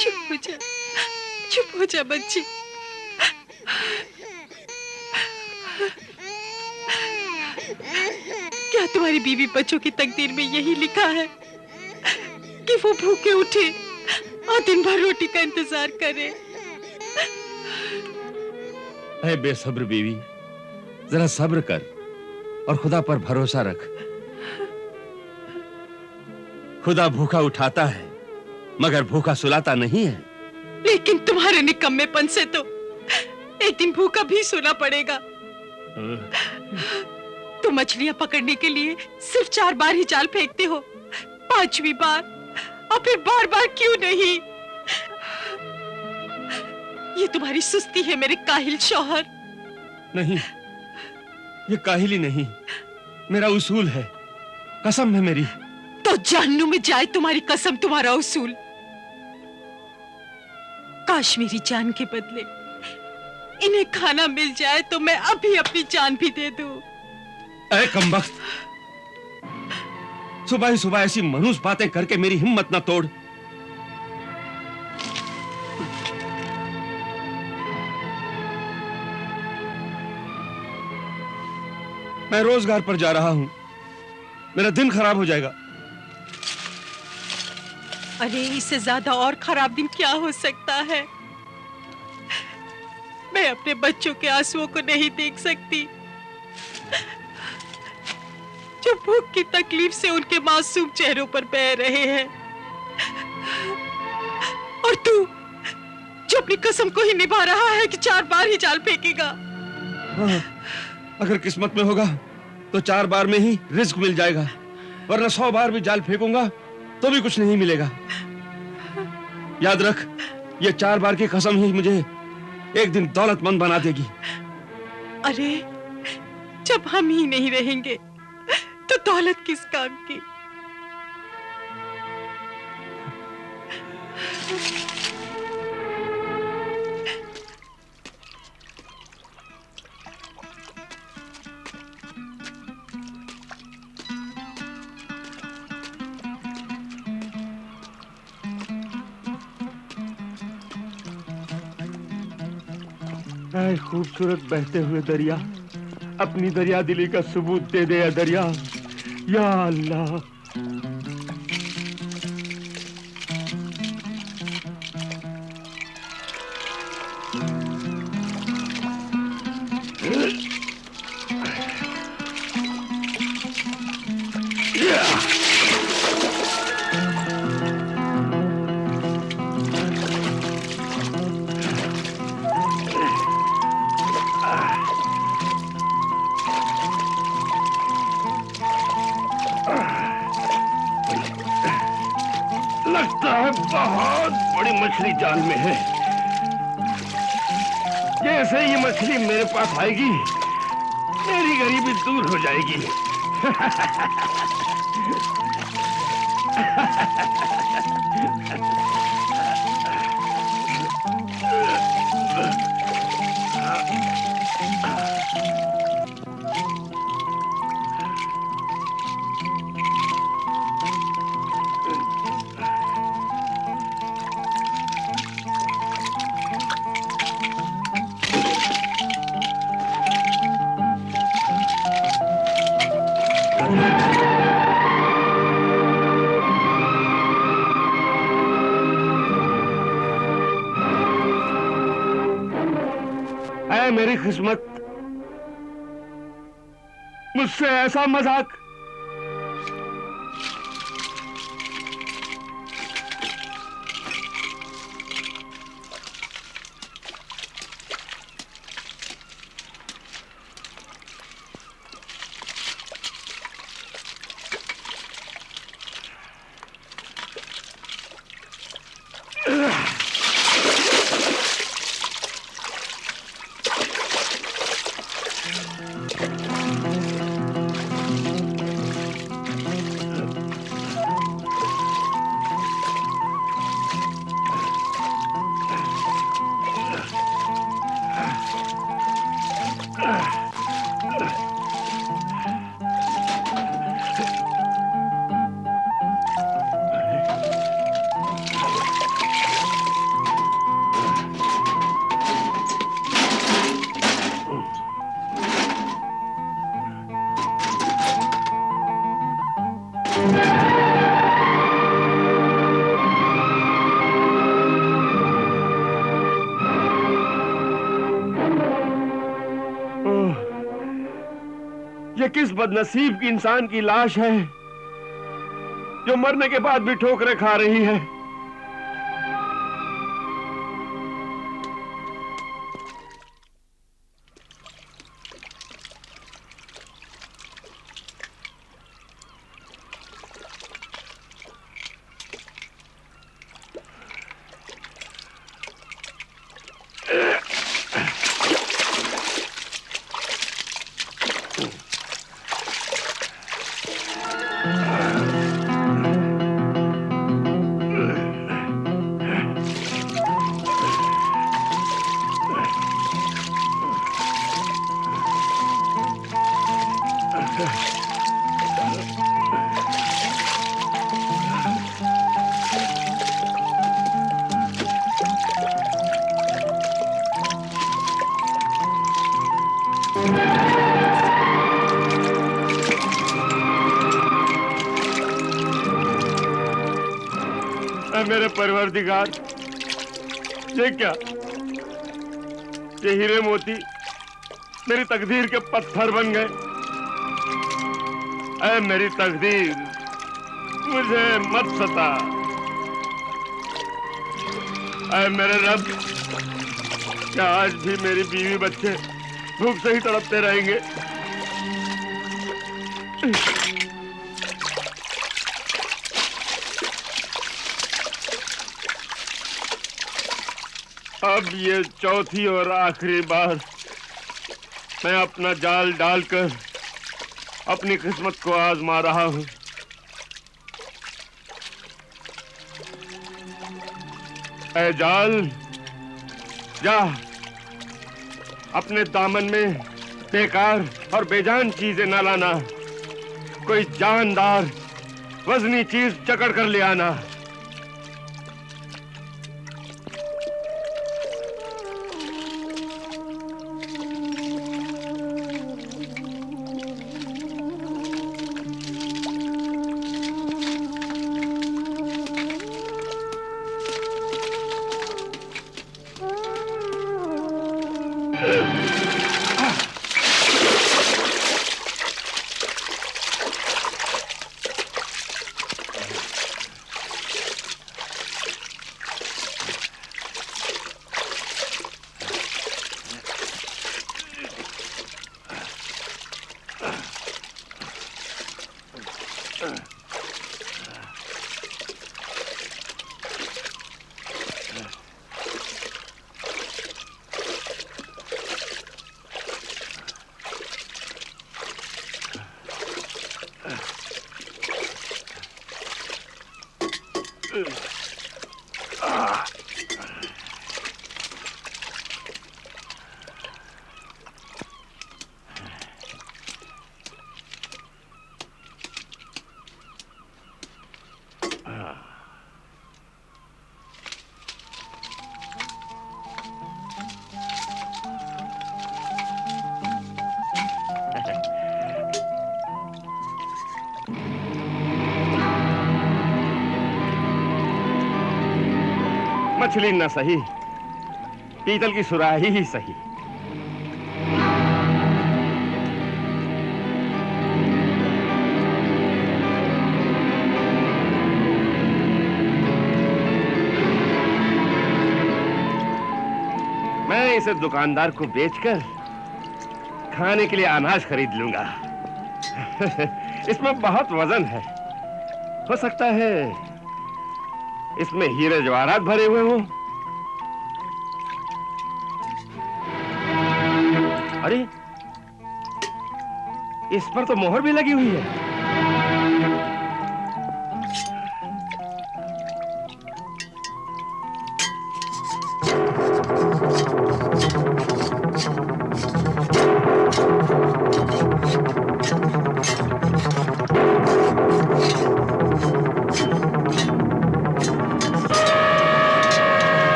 चुप हो जा, चुप हो जा बच्ची। क्या तुम्हारी बीवी बच्चों की तकदीर में यही लिखा है कि वो भूखे उठे और दिन भर रोटी का इंतजार करे? ऐ बेसब्र बीवी, जरा सब्र कर और खुदा पर भरोसा रख। खुदा भूखा उठाता है मगर भूखा सुलाता नहीं है। लेकिन तुम्हारे निकम्मेपन से तो एक दिन भूखा भी सोना पड़ेगा। तुम मछलियां पकड़ने के लिए सिर्फ 4 बार ही जाल फेंकते हो, 5वीं बार और फिर बार बार क्यों नहीं? ये तुम्हारी सुस्ती है मेरे काहिल शौहर। नहीं, ये काहिली नहीं, मेरा उसूल है, कसम है मेरी। तो जहन्नुम में जाए तुम्हारी कसम, तुम्हारा उसूल। काश मेरी जान के बदले इन्हें खाना मिल जाए तो मैं अभी अपनी जान भी दे दूं। ऐ कमबख्त, सुबह ही सुबह ऐसी मनहूस बातें करके मेरी हिम्मत ना तोड़। मैं रोजगार पर जा रहा हूं, मेरा दिन खराब हो जाएगा। अरे इससे ज्यादा और खराब दिन क्या हो सकता है? मैं अपने बच्चों के आंसुओं को नहीं देख सकती जो भूख की तकलीफ से उनके मासूम चेहरों पर बह रहे हैं। और तू जो अपनी कसम को ही निभा रहा है कि 4 बार ही जाल फेंकेगा। हाँ, अगर किस्मत में होगा तो 4 बार में ही रिस्क मिल जाएगा, वरना 100 बार भी जाल फेंकूंगा तो भी कुछ नहीं मिलेगा। याद रख, ये 4 बार की कसम ही मुझे एक दिन दौलतमंद बना देगी। अरे जब हम ही नहीं रहेंगे तो दौलत किस काम की? ऐ खूबसूरत बहते हुए दरिया, अपनी दरिया दिली का सबूत दे दे दरिया, या अल्लाह। लगता है बहुत बड़ी मछली जाल में है। जैसे ये मछली मेरे पास आएगी, मेरी गरीबी दूर हो जाएगी। ऐ मेरी किस्मत, मुझसे ऐसा मजाक। ये किस बदनसीब की इंसान की लाश है जो मरने के बाद भी ठोकरें खा रही है। मेरे परवरदिगार, ये क्या? ये हीरे मोती मेरी तकदीर के पत्थर बन गए। ऐ मेरी तकदीर, मुझे मत सता। ऐ मेरे रब, क्या आज भी मेरी बीवी बच्चे भूख से ही तड़पते रहेंगे? अब ये चौथी और आखिरी बार मैं अपना जाल डालकर अपनी किस्मत को आजमा रहा हूं। ऐ जाल, जा अपने दामन में बेकार और बेजान चीजें न लाना। कोई जानदार वजनी चीज चकड़ कर ले आना। मछली न सही, पीतल की सुराही ही सही। मैं इसे दुकानदार को बेचकर खाने के लिए अनाज खरीद लूंगा। इसमें बहुत वजन है। हो सकता है इसमें हीरे जवाहरात भरे हुए हों। अरे, इस पर तो मोहर भी लगी हुई है।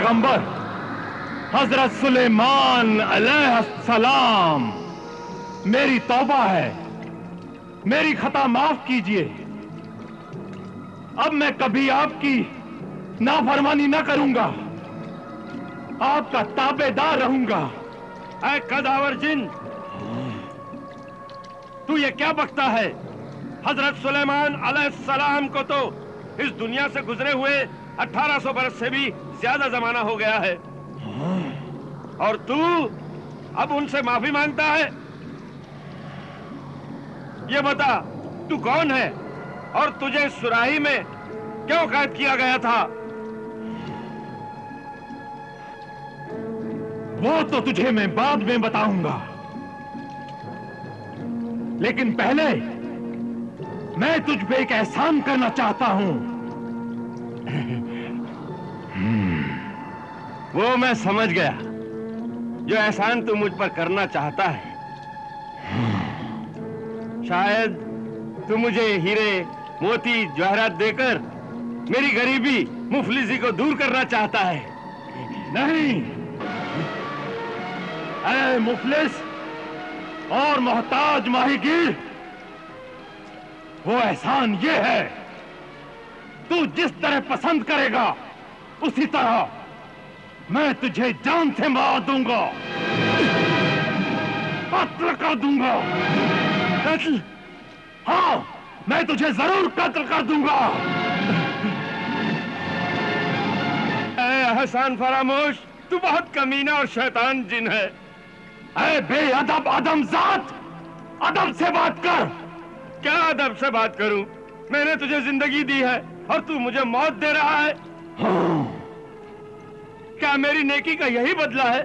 पैगंबर हजरत सुलेमान अलैहिस्सलाम, मेरी तौबा है, मेरी खता माफ कीजिए। अब मैं कभी आपकी नाफरमानी न करूंगा, आपका ताबेदार रहूंगा। ऐ कदावर जिन, तू ये क्या बकता है? हजरत सुलेमान अलैहिस्सलाम को तो इस दुनिया से गुजरे हुए 1800 बरस से भी ज्यादा जमाना हो गया है, और तू अब उनसे माफी मांगता है? ये बता, तू कौन है और तुझे सुराही में क्यों कैद किया गया था? वो तो तुझे मैं बाद में बताऊंगा, लेकिन पहले मैं तुझ पे एक एहसान करना चाहता हूं। वो मैं समझ गया, जो एहसान तू मुझ पर करना चाहता है। शायद तू मुझे हीरे, मोती, जवाहरात देकर मेरी गरीबी, मुफलिसी को दूर करना चाहता है। नहीं, ऐ मुफलिस और मोहताज माहीगीर, वो एहसान ये है, तू जिस तरह पसंद करेगा उसी तरह मैं तुझे जान से मार दूंगा, कत्ल कर दूंगा। कत्ल? हाँ, मैं तुझे जरूर कत्ल कर दूंगा। एहसान फरामोश, तू बहुत कमीना और शैतान जिन है। ऐ बेअदब आदमजात, अदब से बात कर। क्या अदब से बात करूं? मैंने तुझे जिंदगी दी है और तू मुझे मौत दे रहा है। हाँ। क्या मेरी नेकी का यही बदला है?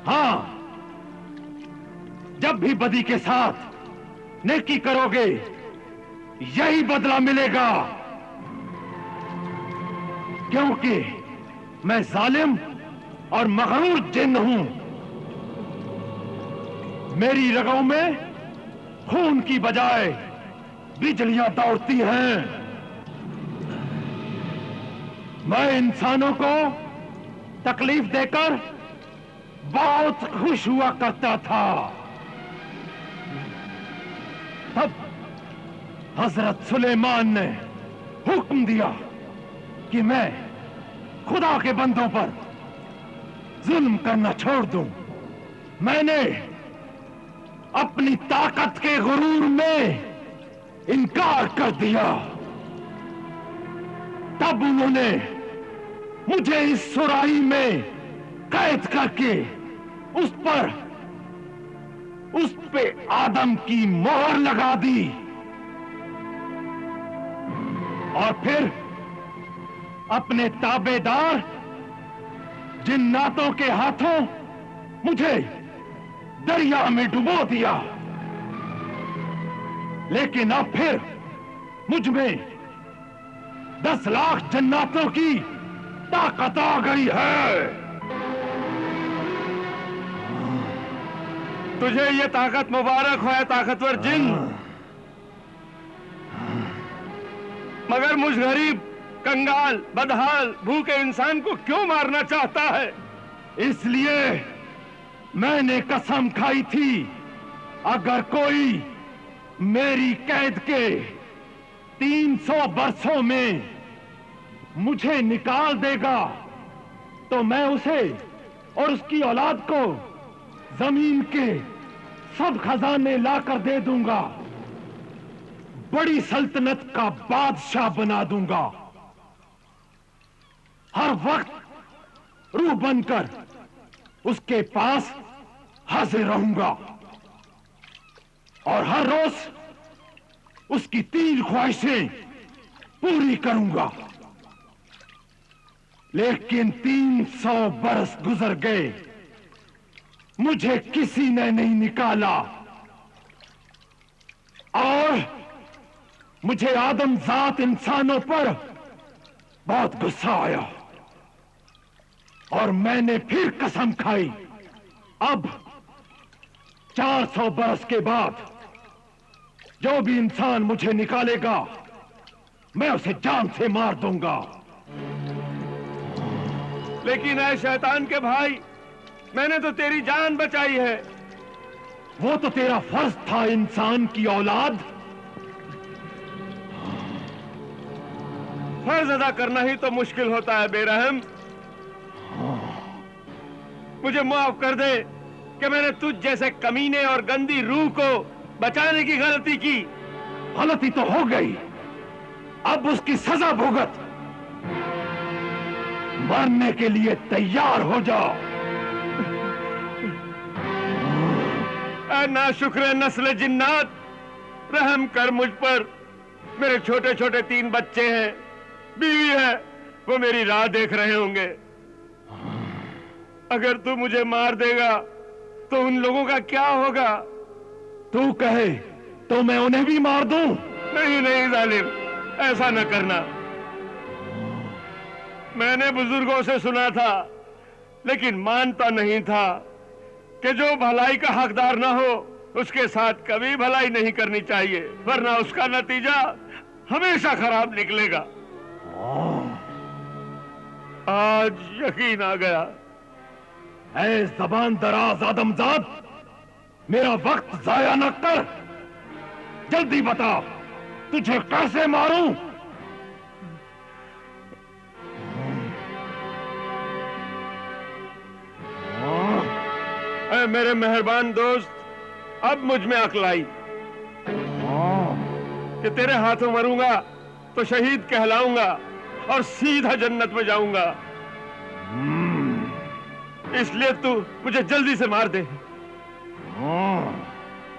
हाँ, जब भी बदी के साथ नेकी करोगे यही बदला मिलेगा, क्योंकि मैं जालिम और मगरूर जिन्न हूं। मेरी रगों में खून की बजाय बिजलियां दौड़ती हैं। मैं इंसानों को तकलीफ देकर बहुत खुश हुआ करता था। तब हजरत सुलेमान ने हुक्म दिया कि मैं खुदा के बंदों पर जुल्म करना छोड़ दूं। मैंने अपनी ताकत के गुरूर में इनकार कर दिया। तब उन्होंने मुझे इस सुराही में कैद करके उस पे आदम की मोहर लगा दी, और फिर अपने ताबेदार जिन्नातों के हाथों मुझे दरिया में डुबो दिया। लेकिन अब फिर मुझ में 10 लाख जन्नातों की ताकत आ गई है। तुझे ये ताकत मुबारक हो, है ताकतवर जिन। मगर मुझ गरीब, कंगाल, बदहाल, भूखे इंसान को क्यों मारना चाहता है? इसलिए मैंने कसम खाई थी, अगर कोई मेरी कैद के 300 बरसों में मुझे निकाल देगा तो मैं उसे और उसकी औलाद को जमीन के सब खजाने लाकर दे दूंगा, बड़ी सल्तनत का बादशाह बना दूंगा। हर वक्त रूह बनकर उसके पास हाजिर रहूंगा और हर रोज उसकी 3 ख्वाहिशें पूरी करूंगा। लेकिन 300 बरस गुजर गए, मुझे किसी ने नहीं निकाला, और मुझे आदमजात इंसानों पर बहुत गुस्सा आया, और मैंने फिर कसम खाई, अब 400 बरस के बाद जो भी इंसान मुझे निकालेगा मैं उसे जान से मार दूंगा। लेकिन ऐ शैतान के भाई, मैंने तो तेरी जान बचाई है। वो तो तेरा फर्ज था इंसान की औलाद। फर्ज अदा करना ही तो मुश्किल होता है बेरहम। मुझे माफ कर दे कि मैंने तुझ जैसे कमीने और गंदी रूह को बचाने की गलती की। गलती तो हो गई, अब उसकी सजा भुगत। मरने के लिए तैयार हो जाओ। नाशुक्र नस्ल जिन्नात, रहम कर मुझ पर। मेरे छोटे छोटे 3 बच्चे हैं, बीवी है, वो मेरी राह देख रहे होंगे। अगर तू मुझे मार देगा तो उन लोगों का क्या होगा? तू कहे तो मैं उन्हें भी मार दूं? नहीं नहीं जालिम, ऐसा न करना। मैंने बुजुर्गों से सुना था, लेकिन मानता नहीं था कि जो भलाई का हकदार ना हो उसके साथ कभी भलाई नहीं करनी चाहिए, वरना उसका नतीजा हमेशा खराब निकलेगा। आज यकीन आ गया। ऐ ज़बान दराज आदमजाद, मेरा वक्त जाया न कर। जल्दी बता, तुझे कैसे मारूं? ऐ मेरे मेहरबान दोस्त, अब मुझ में अक्ल आई कि तेरे हाथों मरूंगा तो शहीद कहलाऊंगा और सीधा जन्नत में जाऊंगा। इसलिए तू मुझे जल्दी से मार दे,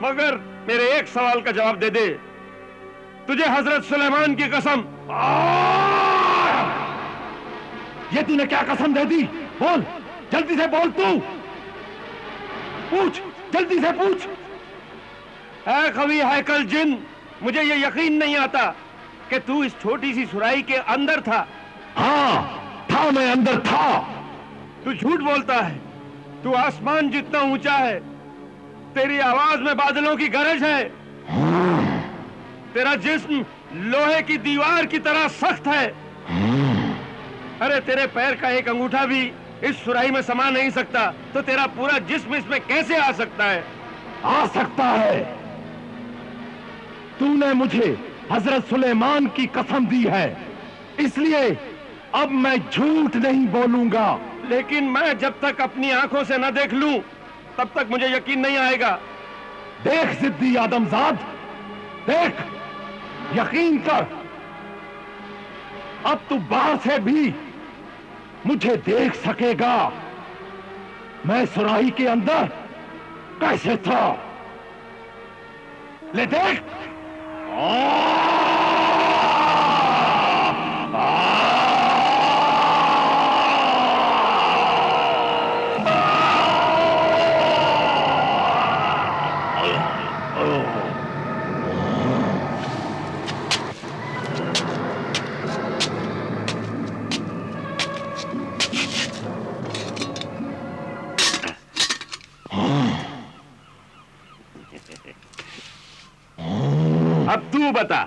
मगर मेरे एक सवाल का जवाब दे दे। तुझे हजरत सुलेमान की कसम। ये तूने क्या कसम दे दी? बोल, जल्दी से बोल। तू पूछ, जल्दी से पूछ। ऐ कवि हैकल जिन, मुझे ये यकीन नहीं आता कि तू इस छोटी सी सुराही के अंदर था। हाँ था, मैं अंदर था। तू झूठ बोलता है। तू आसमान जितना ऊंचा है, तेरी आवाज में बादलों की गरज है। तेरा जिस्म लोहे की दीवार की तरह सख्त है। अरे तेरे पैर का एक अंगूठा भी इस सुराही में समा नहीं सकता, तो तेरा पूरा जिस्म इसमें कैसे आ सकता है? आ सकता है। तूने मुझे हजरत सुलेमान की कसम दी है, इसलिए अब मैं झूठ नहीं बोलूंगा। लेकिन मैं जब तक अपनी आंखों से न देख लूं, तब तक मुझे यकीन नहीं आएगा। देख जिद्दी आदमजाद, देख, यकीन कर। अब तू बाहर से भी मुझे देख सकेगा। मैं सुराही के अंदर कैसे था, ले देख। अब तू बता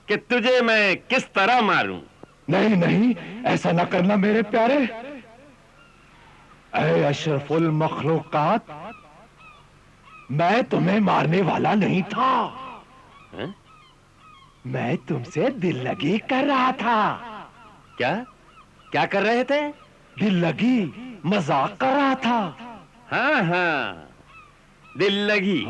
कि तुझे मैं किस तरह मारूं? नहीं नहीं, ऐसा ना करना मेरे प्यारे। ऐ अशरफुल मखलूकात, मैं तुम्हें मारने वाला नहीं था। है? मैं तुमसे दिल लगी कर रहा था। क्या क्या कर रहे थे? दिल लगी, मजाक कर रहा था। हाँ हाँ, दिल लगी,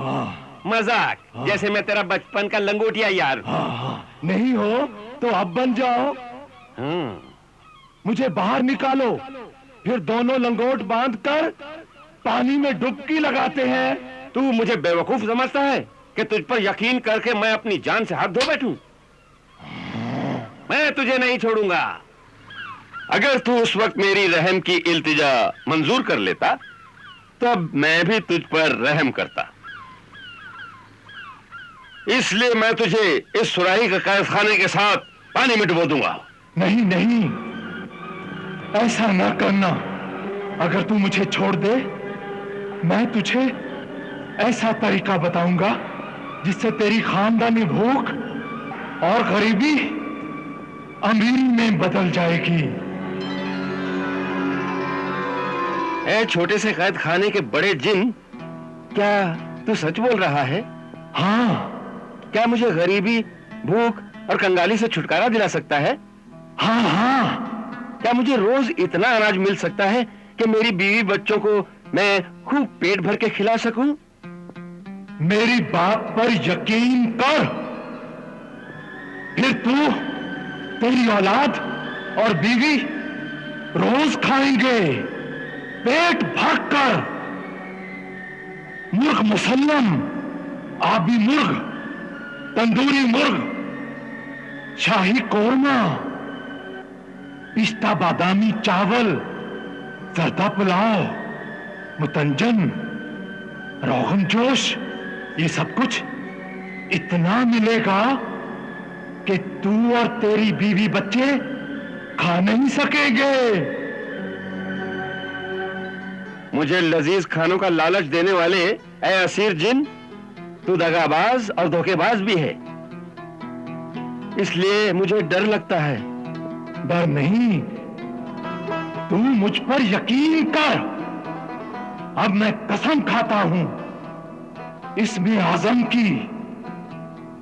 मजाक। जैसे मैं तेरा बचपन का लंगोटिया यार हूं। नहीं हो तो अब बन जाओ। मुझे बाहर निकालो, फिर दोनों लंगोट बांधकर पानी में डुबकी लगाते हैं। तू मुझे बेवकूफ समझता है कि तुझ पर यकीन करके मैं अपनी जान से हाथ धो बैठूं? मैं तुझे नहीं छोड़ूंगा। अगर तू उस वक्त मेरी रहम की इल्तिजा मंजूर कर लेता, तब मैं भी तुझ पर रहम करता। इसलिए मैं तुझे इस सुराही के कैदखाने के साथ पानी में डुबो दूंगा। नहीं नहीं, ऐसा ना करना। अगर तू मुझे छोड़ दे, मैं तुझे ऐसा तरीका बताऊंगा जिससे तेरी खानदानी भूख और गरीबी अमीरी में बदल जाएगी। ए छोटे से कैद खाने के बड़े जिन, क्या तू सच बोल रहा है? हाँ। क्या मुझे गरीबी, भूख और कंगाली से छुटकारा दिला सकता है? हाँ हाँ। क्या मुझे रोज इतना अनाज मिल सकता है कि मेरी बीवी बच्चों को मैं खूब पेट भर के खिला सकूं? मेरी बात पर यकीन कर, फिर तू, तेरी औलाद और बीवी रोज खाएंगे पेट भरकर मुर्ग मुसल्लम, आबी मुर्ग, तंदूरी मुर्ग, शाही कोरमा, पिस्ता बादामी चावल, जर्दा पुलाव, मुतंजन, रोगन जोश, ये सब कुछ इतना मिलेगा कि तू और तेरी बीवी बच्चे खा नहीं सकेंगे। मुझे लजीज खानों का लालच देने वाले ऐ असीर जिन, तू दगाबाज और धोखेबाज भी है, इसलिए मुझे डर लगता है। डर नहीं, तू मुझ पर यकीन कर। अब मैं कसम खाता हूं इसमें आजम की,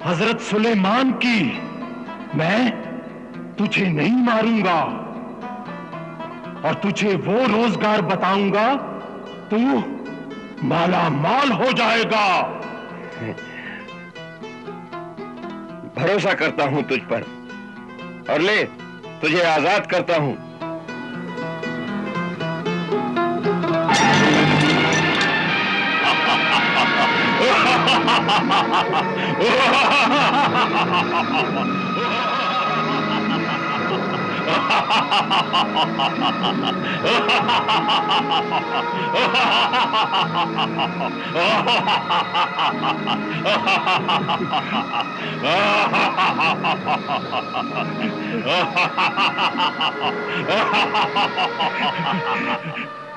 हजरत सुलेमान की, मैं तुझे नहीं मारूंगा और तुझे वो रोजगार बताऊंगा, तू माला माल हो जाएगा। भरोसा करता हूं तुझ पर, और ले तुझे आजाद करता हूं।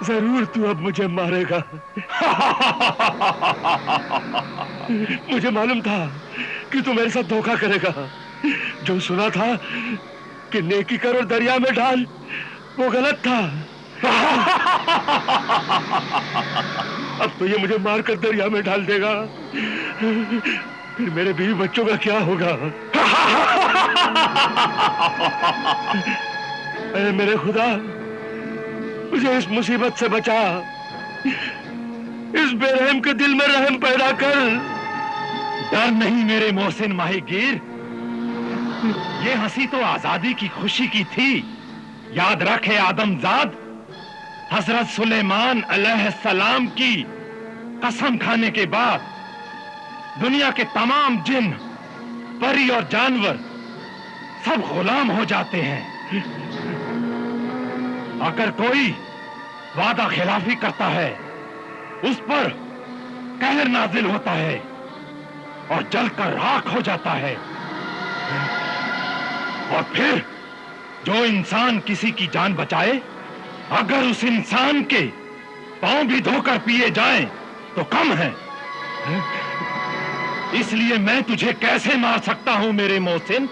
जरूर तू अब मुझे मारेगा। मुझे मालूम था कि तू मेरे साथ धोखा करेगा। जो सुना था कि नेकी कर और दरिया में डाल, वो गलत था। अब तो ये मुझे मारकर दरिया में डाल देगा, फिर मेरे बीवी बच्चों का क्या होगा? अरे मेरे खुदा, मुझे इस मुसीबत से बचा, इस बेरहम के दिल में रहम पैदा कर। डर नहीं मेरे मोहसिन माहीगीर, ये हंसी तो आजादी की खुशी की थी। याद रखे आदमजाद, हजरत सुलेमान अलैहिस्सलाम की कसम खाने के बाद दुनिया के तमाम जिन, परी और जानवर सब गुलाम हो जाते हैं। अगर कोई वादा खिलाफी करता है, उस पर कहर नाजिल होता है और जलकर राख हो जाता है। और फिर जो इंसान किसी की जान बचाए, अगर उस इंसान के पांव भी धोकर पिए जाएं, तो कम है। इसलिए मैं तुझे कैसे मार सकता हूं मेरे मोहसिन?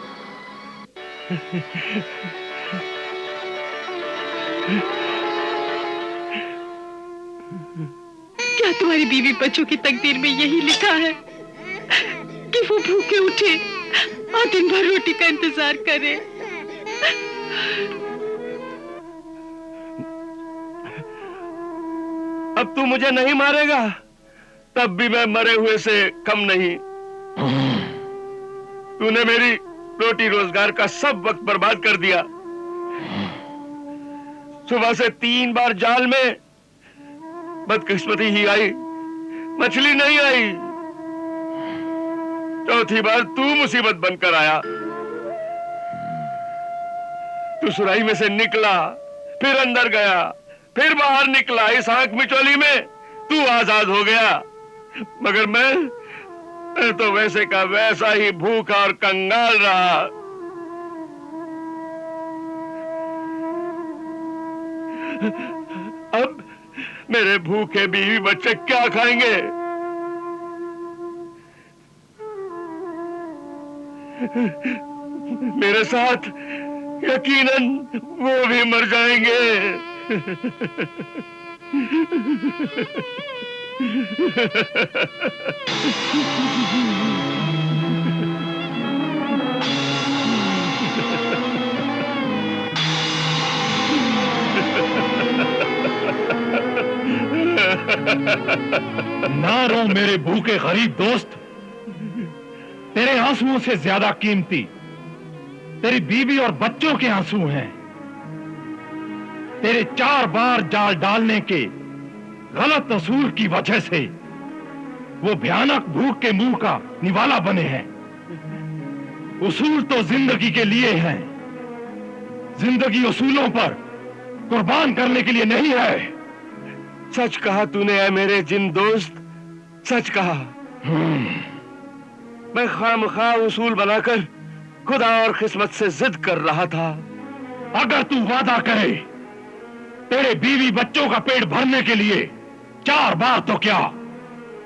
क्या तुम्हारी बीवी बच्चों की तकदीर में यही लिखा है कि वो भूखे उठे और दिन भर रोटी का इंतजार करे? अब तू मुझे नहीं मारेगा, तब भी मैं मरे हुए से कम नहीं। तूने मेरी रोटी रोजगार का सब वक्त बर्बाद कर दिया। सुबह से 3 बार जाल में बदकिस्मती ही आई, मछली नहीं आई। चौथी बार तू मुसीबत बनकर आया। तू सुराही में से निकला, फिर अंदर गया, फिर बाहर निकला। इस आंख मिचौली में तू आजाद हो गया, मगर मैं तो वैसे का वैसा ही भूखा और कंगाल रहा। अब मेरे भूखे बीवी बच्चे क्या खाएंगे? मेरे साथ यकीनन वो भी मर जाएंगे। ना रो मेरे भूखे गरीब दोस्त। तेरे आंसुओं से ज्यादा कीमती तेरी बीवी और बच्चों के आंसू हैं। तेरे 4 बार जाल डालने के गलत असूल की वजह से वो भयानक भूख के मुंह का निवाला बने हैं। उसूल तो जिंदगी के लिए हैं, जिंदगी उसूलों पर कुर्बान करने के लिए नहीं है। सच कहा तूने ऐ मेरे जिन दोस्त, सच कहा। मैं खामखा उसूल बनाकर खुदा और किस्मत से जिद कर रहा था। अगर तू वादा करे तेरे बीवी बच्चों का पेट भरने के लिए 4 बार तो क्या,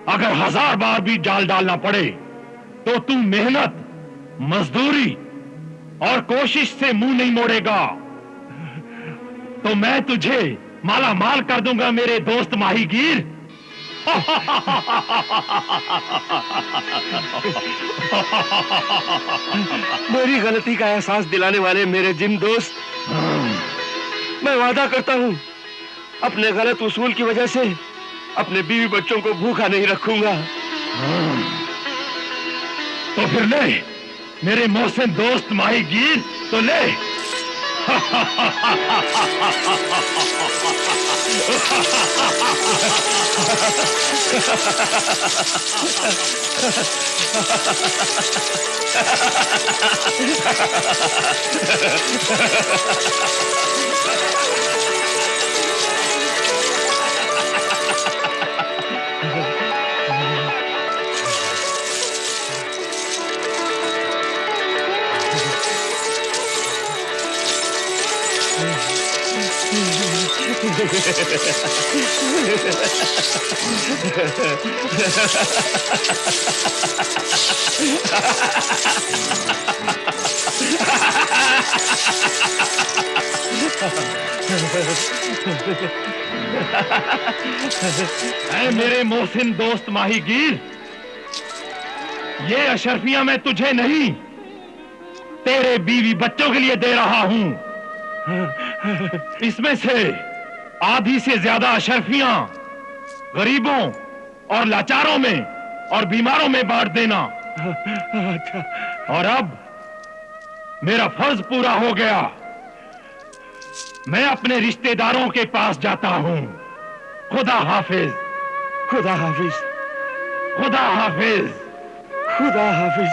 अगर 1000 बार भी जाल डालना पड़े तो तू मेहनत, मजदूरी और कोशिश से मुंह नहीं मोड़ेगा, तो मैं तुझे माला माल कर दूंगा मेरे दोस्त माहीगीर। मेरी गलती का एहसास दिलाने वाले मेरे जिन दोस्त, मैं वादा करता हूं अपने गलत उसूल की वजह से अपने बीवी बच्चों को भूखा नहीं रखूंगा। तो फिर ले मेरे मोहसिन दोस्त माहीगीर, तो ले। ऐ मेरे मोहसिन दोस्त माहीगीर, ये अशरफियां मैं तुझे नहीं तेरे बीवी बच्चों के लिए दे रहा हूं। इसमें से आधी से ज्यादा अशरफियां गरीबों और लाचारों में और बीमारों में बांट देना। और अब मेरा फर्ज पूरा हो गया, मैं अपने रिश्तेदारों के पास जाता हूं। खुदा हाफिज। खुदा हाफिज। खुदा हाफिज। खुदा हाफिज।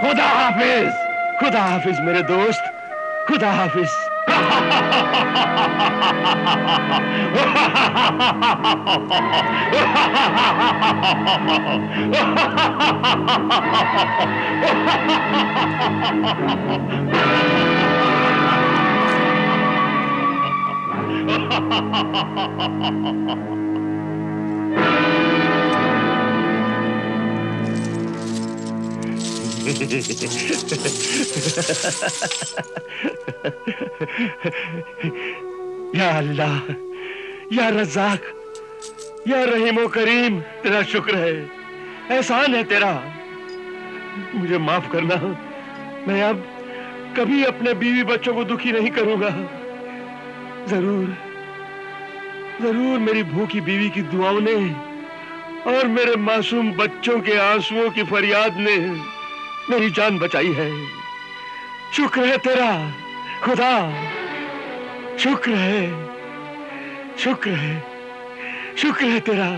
खुदा हाफिज। खुदा हाफिज मेरे दोस्त, खुदा हाफिज। या अल्लाह, या रज़ाक, या रहीमो करीम, तेरा शुक्र है, एहसान है तेरा। मुझे माफ करना, मैं अब कभी अपने बीवी बच्चों को दुखी नहीं करूंगा। जरूर जरूर मेरी भूखी बीवी की दुआओं ने और मेरे मासूम बच्चों के आंसुओं की फरियाद ने मेरी जान बचाई है। शुक्र है तेरा खुदा, शुक्र है, शुक्र है, शुक्र है तेरा।